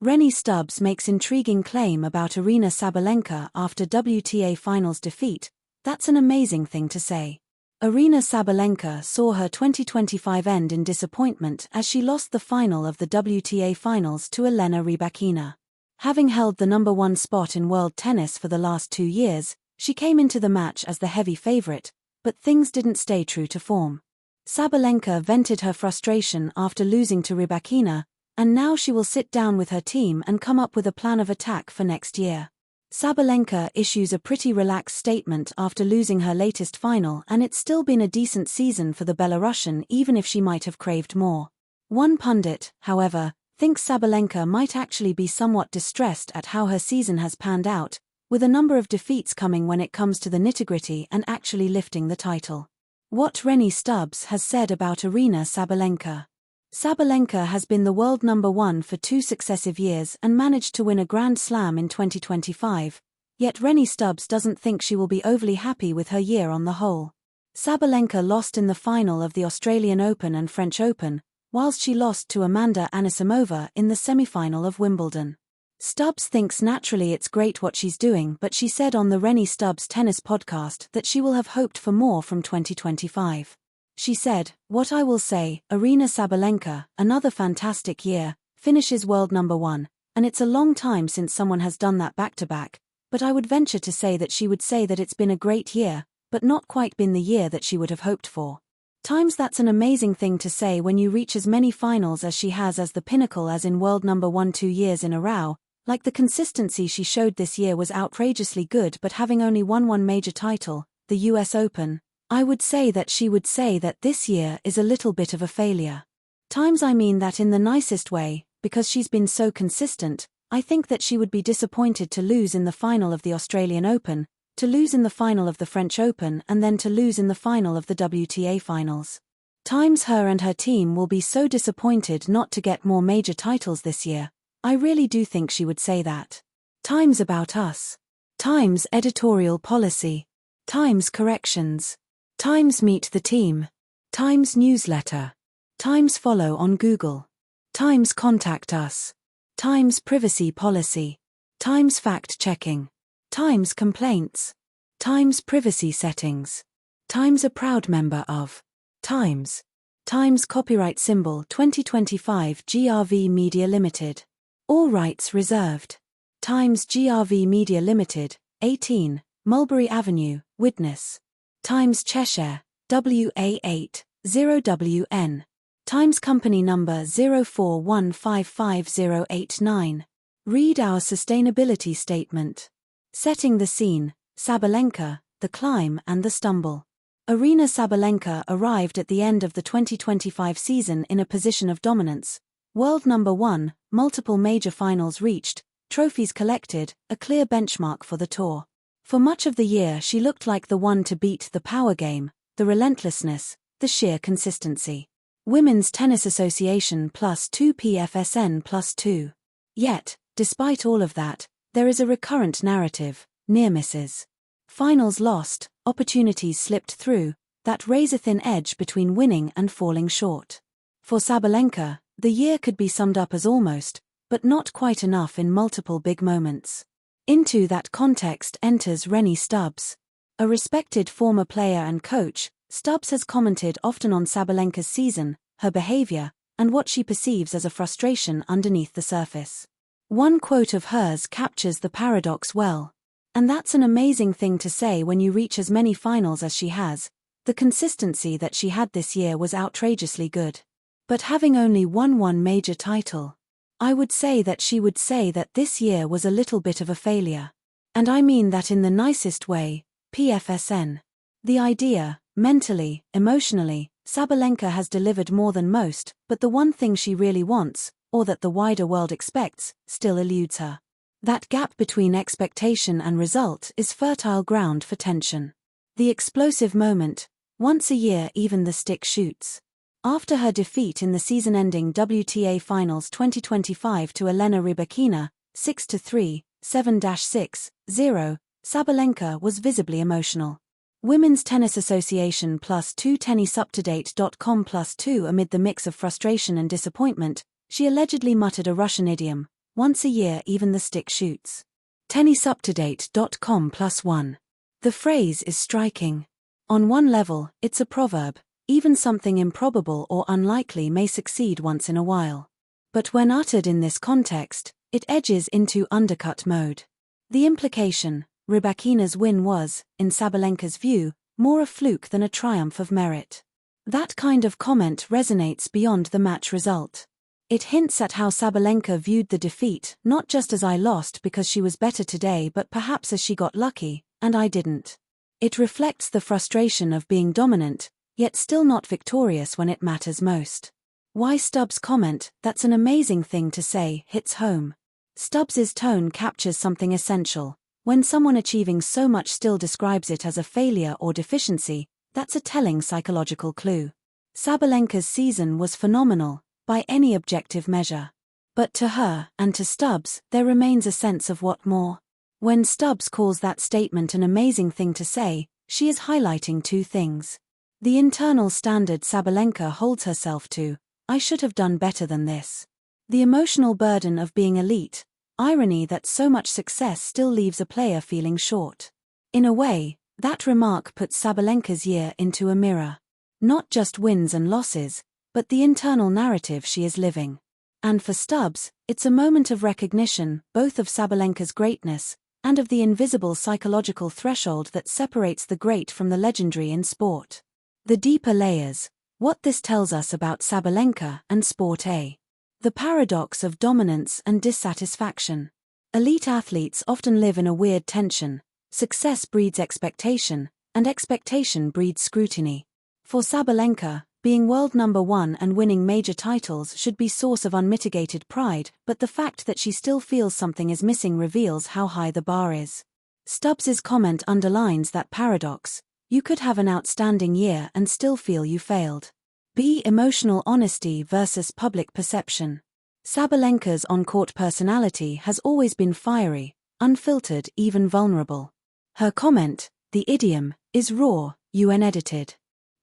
Rennae Stubbs makes intriguing claim about Aryna Sabalenka after WTA finals defeat. That's an amazing thing to say. Aryna Sabalenka saw her 2025 end in disappointment as she lost the final of the WTA finals to Elena Rybakina. Having held the #1 spot in world tennis for the last 2 years, she came into the match as the heavy favorite, but things didn't stay true to form. Sabalenka vented her frustration after losing to Rybakina, and now she will sit down with her team and come up with a plan of attack for next year. Sabalenka issues a pretty relaxed statement after losing her latest final, and it's still been a decent season for the Belarusian even if she might have craved more. One pundit, however, thinks Sabalenka might actually be somewhat distressed at how her season has panned out, with a number of defeats coming when it comes to the nitty-gritty and actually lifting the title. What Rennae Stubbs has said about Aryna Sabalenka. Sabalenka has been the world #1 for 2 successive years and managed to win a Grand Slam in 2025, yet Rennae Stubbs doesn't think she will be overly happy with her year on the whole. Sabalenka lost in the final of the Australian Open and French Open, whilst she lost to Amanda Anisimova in the semi-final of Wimbledon. Stubbs thinks naturally it's great what she's doing, but she said on the Rennae Stubbs tennis podcast that she will have hoped for more from 2025. She said, "What I will say, Aryna Sabalenka, another fantastic year, finishes world #1, and it's a long time since someone has done that back-to-back, but I would venture to say that she would say that it's been a great year, but not quite been the year that she would have hoped for." Times that's an amazing thing to say when you reach as many finals as she has as the pinnacle as in world #1 2 years in a row, like the consistency she showed this year was outrageously good, but having only won one major title, the US Open, I would say that she would say that this year is a little bit of a failure. Times I mean that in the nicest way, because she's been so consistent. I think that she would be disappointed to lose in the final of the Australian Open, to lose in the final of the French Open and then to lose in the final of the WTA finals. Times her and her team will be so disappointed not to get more major titles this year. I really do think she would say that. Times about us. Times editorial policy. Times corrections. Times meet the team. Times newsletter. Times follow on Google. Times contact us. Times privacy policy. Times fact-checking. Times complaints. Times privacy settings. Times a proud member of. Times. Times copyright symbol 2025 GRV Media Limited. All rights reserved. Times GRV Media Limited, 18, Mulberry Avenue, Widnes. Times Cheshire, WA8, 0WN. Times Company number 04155089. Read our sustainability statement. Setting the scene, Sabalenka, the climb and the stumble. Aryna Sabalenka arrived at the end of the 2025 season in a position of dominance. World #1, multiple major finals reached, trophies collected, a clear benchmark for the tour. For much of the year she looked like the one to beat the power game, the relentlessness, the sheer consistency. Women's Tennis Association +2 PFSN +2. Yet, despite all of that, there is a recurrent narrative, near misses. Finals lost, opportunities slipped through, that razor-thin edge between winning and falling short. For Sabalenka, the year could be summed up as almost, but not quite enough in multiple big moments. Into that context enters Rennae Stubbs. A respected former player and coach, Stubbs has commented often on Sabalenka's season, her behavior, and what she perceives as a frustration underneath the surface. One quote of hers captures the paradox well. And that's an amazing thing to say when you reach as many finals as she has. The consistency that she had this year was outrageously good. But having only won one major title, I would say that she would say that this year was a little bit of a failure. And I mean that in the nicest way, PFSN. The idea, mentally, emotionally, Sabalenka has delivered more than most, but the one thing she really wants, or that the wider world expects, still eludes her. That gap between expectation and result is fertile ground for tension. The explosive moment, once a year even the stick shoots. After her defeat in the season-ending WTA Finals 2025 to Elena Rybakina, 6-3, 7-6, 0, Sabalenka was visibly emotional. Women's Tennis Association +2 TennisUpToDate.com +2 Amid the mix of frustration and disappointment, she allegedly muttered a Russian idiom, once a year even the stick shoots. Tennisuptodate.com+1. The phrase is striking. On one level, it's a proverb. Even something improbable or unlikely may succeed once in a while. But when uttered in this context, it edges into undercut mode. The implication, Rybakina's win was, in Sabalenka's view, more a fluke than a triumph of merit. That kind of comment resonates beyond the match result. It hints at how Sabalenka viewed the defeat, not just as I lost because she was better today but perhaps as she got lucky, and I didn't. It reflects the frustration of being dominant, yet still not victorious when it matters most. Why Stubbs' comment, "That's an amazing thing to say," hits home. Stubbs's tone captures something essential. When someone achieving so much still describes it as a failure or deficiency, that's a telling psychological clue. Sabalenka's season was phenomenal, by any objective measure. But to her, and to Stubbs, there remains a sense of what more. When Stubbs calls that statement an amazing thing to say, she is highlighting two things. The internal standard Sabalenka holds herself to, "I should have done better than this." The emotional burden of being elite, irony that so much success still leaves a player feeling short. In a way, that remark puts Sabalenka's year into a mirror. Not just wins and losses, but the internal narrative she is living. And for Stubbs, it's a moment of recognition, both of Sabalenka's greatness, and of the invisible psychological threshold that separates the great from the legendary in sport. The deeper layers. What this tells us about Sabalenka and Sport A. The paradox of dominance and dissatisfaction. Elite athletes often live in a weird tension. Success breeds expectation, and expectation breeds scrutiny. For Sabalenka, being world number one and winning major titles should be source of unmitigated pride, but the fact that she still feels something is missing reveals how high the bar is. Stubbs's comment underlines that paradox. You could have an outstanding year and still feel you failed. B. Emotional honesty versus public perception. Sabalenka's on-court personality has always been fiery, unfiltered, even vulnerable. Her comment, the idiom, is raw, unedited.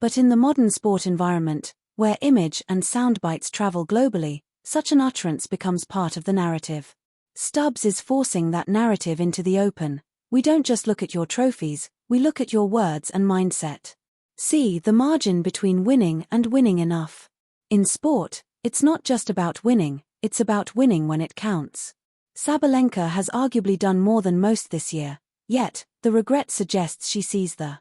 But in the modern sport environment, where image and sound bites travel globally, such an utterance becomes part of the narrative. Stubbs is forcing that narrative into the open. We don't just look at your trophies, we look at your words and mindset. See the margin between winning and winning enough. In sport, it's not just about winning, it's about winning when it counts. Sabalenka has arguably done more than most this year, yet, the regret suggests she sees the